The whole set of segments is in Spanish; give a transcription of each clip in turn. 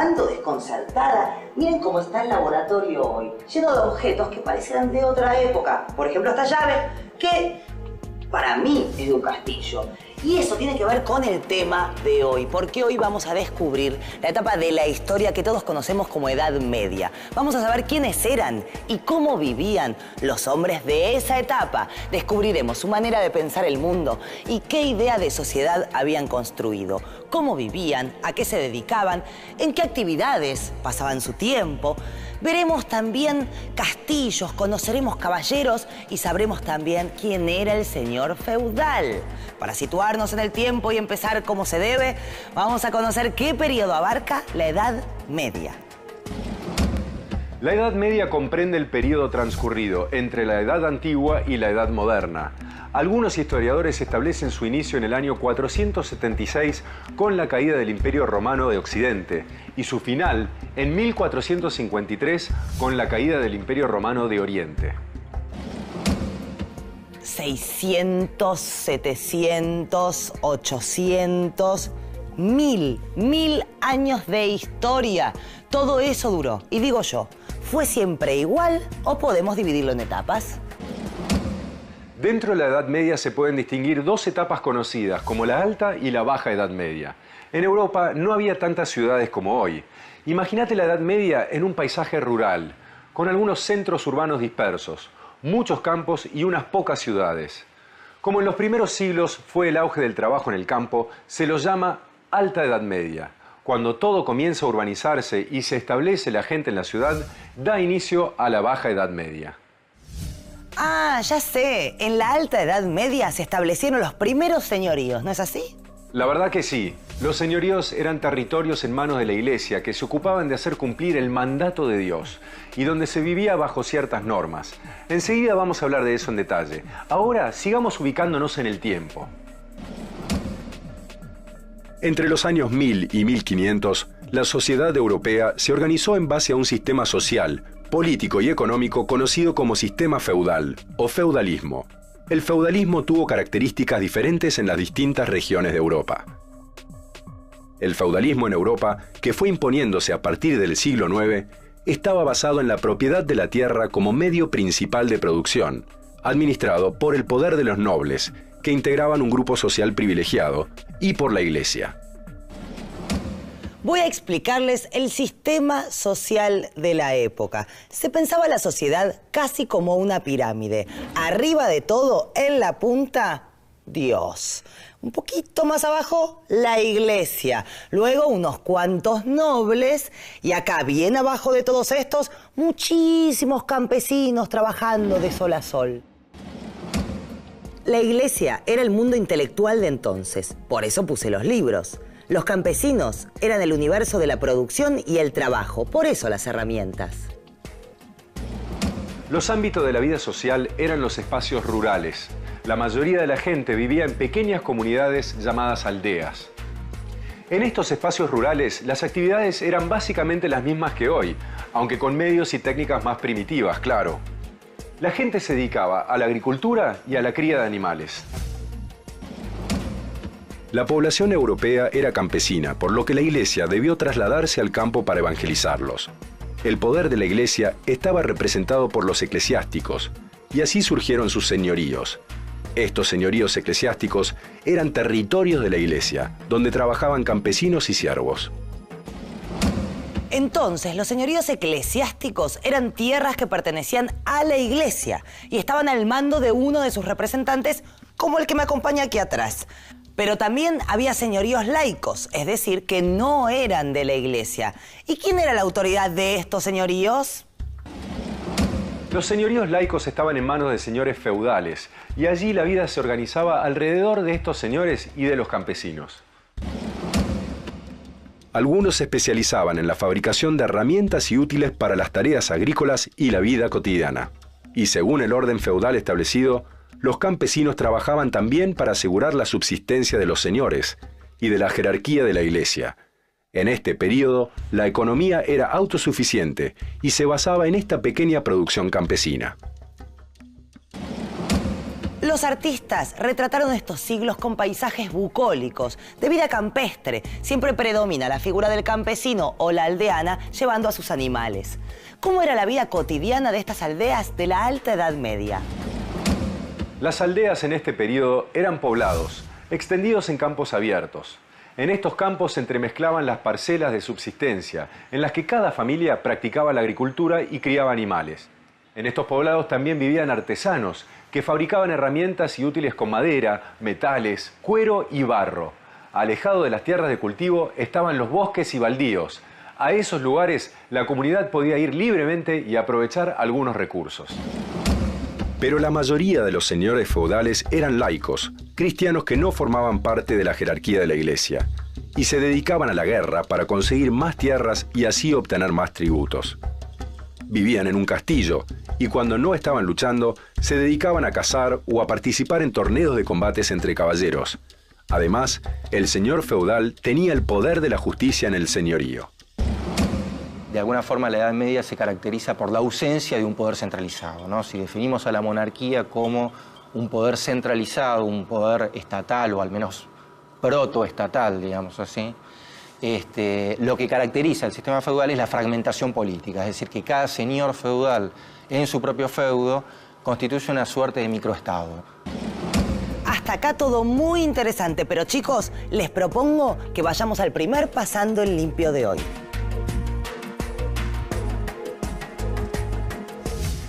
tanto desconcertada. Miren cómo está el laboratorio hoy, lleno de objetos que parecieran de otra época. Por ejemplo, esta llave, que para mí es de un castillo. Y eso tiene que ver con el tema de hoy, porque hoy vamos a descubrir la etapa de la historia que todos conocemos como Edad Media. Vamos a saber quiénes eran y cómo vivían los hombres de esa etapa. Descubriremos su manera de pensar el mundo y qué idea de sociedad habían construido, cómo vivían, a qué se dedicaban, en qué actividades pasaban su tiempo. Veremos también castillos, conoceremos caballeros y sabremos también quién era el señor feudal. Para situarnos en el tiempo y empezar como se debe, vamos a conocer qué periodo abarca la Edad Media. La Edad Media comprende el periodo transcurrido entre la Edad Antigua y la Edad Moderna. Algunos historiadores establecen su inicio en el año 476 con la caída del Imperio Romano de Occidente y su final en 1453 con la caída del Imperio Romano de Oriente. 600, 700, 800, 1000 años de historia. Todo eso duró. Y digo yo, ¿fue siempre igual o podemos dividirlo en etapas? Dentro de la Edad Media se pueden distinguir dos etapas conocidas, como la Alta y la Baja Edad Media. En Europa no había tantas ciudades como hoy. Imagínate la Edad Media en un paisaje rural, con algunos centros urbanos dispersos, muchos campos y unas pocas ciudades. Como en los primeros siglos fue el auge del trabajo en el campo, se lo llama Alta Edad Media. Cuando todo comienza a urbanizarse y se establece la gente en la ciudad, da inicio a la Baja Edad Media. Ah, ya sé. En la Alta Edad Media se establecieron los primeros señoríos, ¿no es así? La verdad que sí. Los señoríos eran territorios en manos de la Iglesia que se ocupaban de hacer cumplir el mandato de Dios y donde se vivía bajo ciertas normas. Enseguida vamos a hablar de eso en detalle. Ahora sigamos ubicándonos en el tiempo. Entre los años 1000 y 1500, la sociedad europea se organizó en base a un sistema social, político y económico conocido como sistema feudal o feudalismo. El feudalismo tuvo características diferentes en las distintas regiones de Europa. El feudalismo en Europa, que fue imponiéndose a partir del siglo IX, estaba basado en la propiedad de la tierra como medio principal de producción, administrado por el poder de los nobles, que integraban un grupo social privilegiado, y por la Iglesia. Voy a explicarles el sistema social de la época. Se pensaba la sociedad casi como una pirámide. Arriba de todo, en la punta, Dios. Un poquito más abajo, la Iglesia. Luego unos cuantos nobles. Y acá, bien abajo de todos estos, muchísimos campesinos trabajando de sol a sol. La Iglesia era el mundo intelectual de entonces. Por eso puse los libros. Los campesinos eran el universo de la producción y el trabajo, por eso las herramientas. Los ámbitos de la vida social eran los espacios rurales. La mayoría de la gente vivía en pequeñas comunidades llamadas aldeas. En estos espacios rurales, las actividades eran básicamente las mismas que hoy, aunque con medios y técnicas más primitivas, claro. La gente se dedicaba a la agricultura y a la cría de animales. La población europea era campesina, por lo que la Iglesia debió trasladarse al campo para evangelizarlos. El poder de la Iglesia estaba representado por los eclesiásticos, y así surgieron sus señoríos. Estos señoríos eclesiásticos eran territorios de la Iglesia, donde trabajaban campesinos y siervos. Entonces, los señoríos eclesiásticos eran tierras que pertenecían a la Iglesia y estaban al mando de uno de sus representantes, como el que me acompaña aquí atrás. Pero también había señoríos laicos, es decir, que no eran de la Iglesia. ¿Y quién era la autoridad de estos señoríos? Los señoríos laicos estaban en manos de señores feudales, y allí la vida se organizaba alrededor de estos señores y de los campesinos. Algunos se especializaban en la fabricación de herramientas y útiles para las tareas agrícolas y la vida cotidiana. Y según el orden feudal establecido, los campesinos trabajaban también para asegurar la subsistencia de los señores y de la jerarquía de la Iglesia. En este período, la economía era autosuficiente y se basaba en esta pequeña producción campesina. Los artistas retrataron estos siglos con paisajes bucólicos, de vida campestre. Siempre predomina la figura del campesino o la aldeana llevando a sus animales. ¿Cómo era la vida cotidiana de estas aldeas de la Alta Edad Media? Las aldeas en este periodo eran poblados, extendidos en campos abiertos. En estos campos se entremezclaban las parcelas de subsistencia, en las que cada familia practicaba la agricultura y criaba animales. En estos poblados también vivían artesanos, que fabricaban herramientas y útiles con madera, metales, cuero y barro. Alejado de las tierras de cultivo estaban los bosques y baldíos. A esos lugares la comunidad podía ir libremente y aprovechar algunos recursos. Pero la mayoría de los señores feudales eran laicos, cristianos que no formaban parte de la jerarquía de la iglesia, y se dedicaban a la guerra para conseguir más tierras y así obtener más tributos. Vivían en un castillo, y cuando no estaban luchando, se dedicaban a cazar o a participar en torneos de combates entre caballeros. Además, el señor feudal tenía el poder de la justicia en el señorío. De alguna forma la Edad Media se caracteriza por la ausencia de un poder centralizado, ¿no? Si definimos a la monarquía como un poder centralizado, un poder estatal o al menos protoestatal, digamos así, lo que caracteriza el sistema feudal es la fragmentación política, es decir, que cada señor feudal en su propio feudo constituye una suerte de microestado. Hasta acá todo muy interesante, pero chicos, les propongo que vayamos al primer Pasando en Limpio de hoy.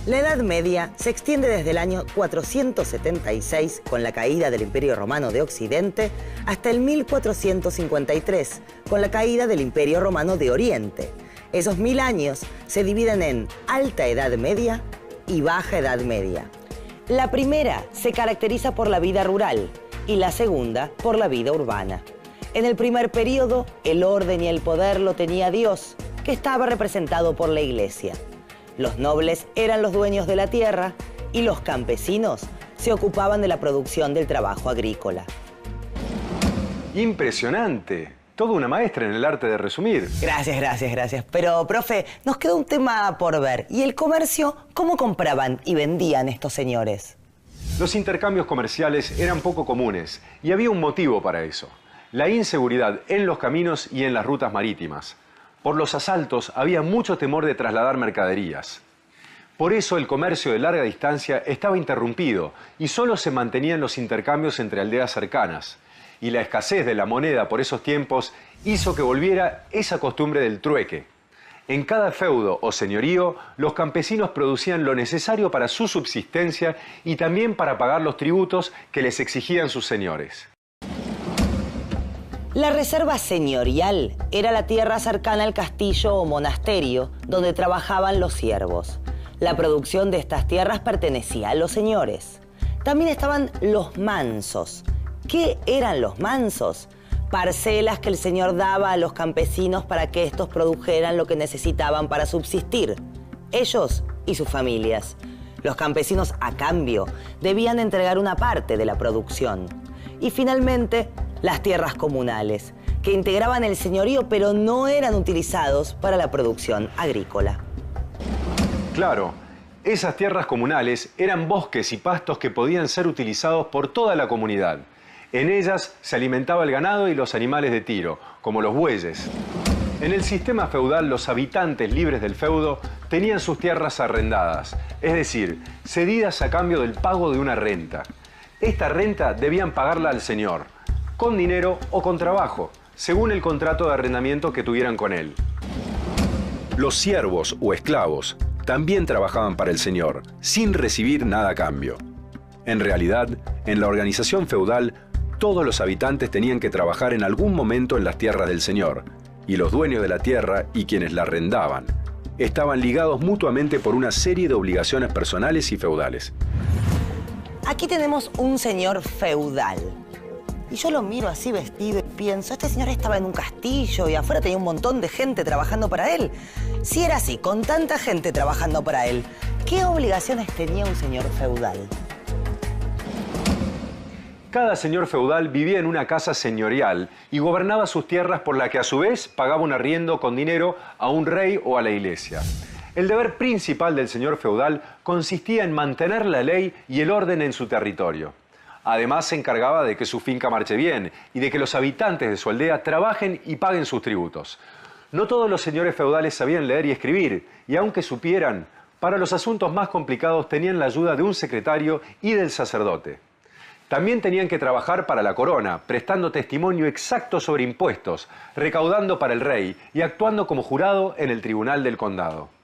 La Edad Media se extiende desde el año 476, con la caída del Imperio Romano de Occidente, hasta el 1453, con la caída del Imperio Romano de Oriente. Esos 1000 años se dividen en Alta Edad Media y Baja Edad Media. La primera se caracteriza por la vida rural y la segunda por la vida urbana. En el primer periodo, el orden y el poder lo tenía Dios, que estaba representado por la Iglesia. Los nobles eran los dueños de la tierra y los campesinos se ocupaban de la producción del trabajo agrícola. ¡Impresionante! Toda una maestra en el arte de resumir. Gracias. Pero, profe, nos quedó un tema por ver. ¿Y el comercio? ¿Cómo compraban y vendían estos señores? Los intercambios comerciales eran poco comunes y había un motivo para eso: la inseguridad en los caminos y en las rutas marítimas. Por los asaltos había mucho temor de trasladar mercaderías. Por eso el comercio de larga distancia estaba interrumpido y solo se mantenían los intercambios entre aldeas cercanas. Y la escasez de la moneda por esos tiempos hizo que volviera esa costumbre del trueque. En cada feudo o señorío, los campesinos producían lo necesario para su subsistencia y también para pagar los tributos que les exigían sus señores. La reserva señorial era la tierra cercana al castillo o monasterio donde trabajaban los siervos. La producción de estas tierras pertenecía a los señores. También estaban los mansos. ¿Qué eran los mansos? Parcelas que el señor daba a los campesinos para que estos produjeran lo que necesitaban para subsistir, ellos y sus familias. Los campesinos, a cambio, debían entregar una parte de la producción. Y finalmente, las tierras comunales, que integraban el señorío pero no eran utilizados para la producción agrícola. Claro, esas tierras comunales eran bosques y pastos que podían ser utilizados por toda la comunidad. En ellas se alimentaba el ganado y los animales de tiro, como los bueyes. En el sistema feudal, los habitantes libres del feudo tenían sus tierras arrendadas, es decir, cedidas a cambio del pago de una renta. Esta renta debían pagarla al señor, con dinero o con trabajo, según el contrato de arrendamiento que tuvieran con él. Los siervos o esclavos también trabajaban para el señor, sin recibir nada a cambio. En realidad, en la organización feudal, todos los habitantes tenían que trabajar en algún momento en las tierras del señor, y los dueños de la tierra y quienes la arrendaban estaban ligados mutuamente por una serie de obligaciones personales y feudales. Aquí tenemos un señor feudal. Y yo lo miro así vestido y pienso, este señor estaba en un castillo y afuera tenía un montón de gente trabajando para él. Si era así, con tanta gente trabajando para él, ¿qué obligaciones tenía un señor feudal? Cada señor feudal vivía en una casa señorial y gobernaba sus tierras, por la que a su vez pagaba un arriendo con dinero a un rey o a la iglesia. El deber principal del señor feudal consistía en mantener la ley y el orden en su territorio. Además, se encargaba de que su finca marche bien y de que los habitantes de su aldea trabajen y paguen sus tributos. No todos los señores feudales sabían leer y escribir, y aunque supieran, para los asuntos más complicados tenían la ayuda de un secretario y del sacerdote. También tenían que trabajar para la corona, prestando testimonio exacto sobre impuestos, recaudando para el rey y actuando como jurado en el tribunal del condado.